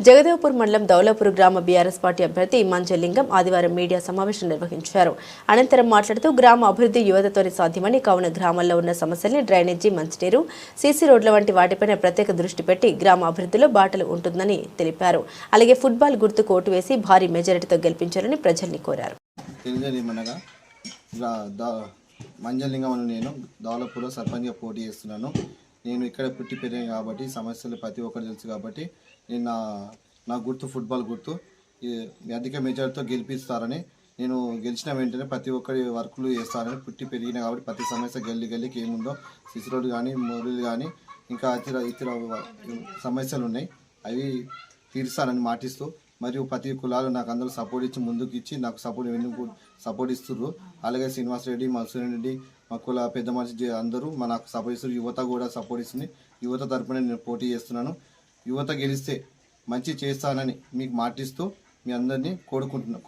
జగదేవ్పూర్ మండలం దౌలాపూర్ గ్రామ BRS party అభ్యర్థి మంజలింగం ఆదివారం మీడియా సమావేశం నిర్వహించారు. అనంతరం మాట్లాడుతూ గ్రామ అభివృద్ధి యువతతోనే సాధ్యమని, కావున గ్రామంలో ఉన్న సమస్యల్ని డ్రైనేజీ, మంచినీరు, సీసీ రోడ్ల వంటి వాటిపైన ప్రత్యేక దృష్టి పెట్టి గ్రామ అభివృద్ధిలో బాటలు ఉంటుందని తెలిపారు. అలాగే ఫుట్బాల్ గుర్తుకు ఓటు వేసి భారీ మెజారిటీతో గెలిపించాలని ప్రజల్ని కోరారు. మంజలింగం అని నేను దౌలాపూర్లో సర్పంచ్గా పోటీ చేస్తున్నాను. నేను ఇక్కడ పుట్టి పెరిగాను కాబట్టి సమస్యలు ప్రతి ఒక్కరు తెలుసు కాబట్టి నేను నా గుర్తు ఫుట్బాల్ గుర్తు అధిక మెజార్టీతో గెలిపిస్తారని, నేను గెలిచిన వెంటనే ప్రతి ఒక్కరి వర్కులు చేస్తారని పుట్టి పెరిగిన కాబట్టి ప్రతి సమస్య గల్లీకి ఏముందో సిసి రోడ్డు కానీ, మోరీలు కానీ, ఇంకా ఇతర సమస్యలు ఉన్నాయి, అవి తీరుస్తారని మాటిస్తూ, మరియు ప్రతి కులాలు నాకు అందరూ సపోర్ట్ ఇచ్చి ముందుకు ఇచ్చి నాకు సపోర్ట్ ఇస్తున్నారు. అలాగే శ్రీనివాస్ రెడ్డి, మధుసూదన్ రెడ్డి, మా కుల పెద్ద మనిషి అందరూ నాకు సపోర్ట్ ఇస్తారు. యువత కూడా సపోర్ట్ ఇస్తుంది. యువత తరపున నేను పోటీ చేస్తున్నాను. యువత గెలిస్తే మంచి చేస్తానని మీకు మాటిస్తూ మీ అందరినీ కోరుకుంటున్నాను.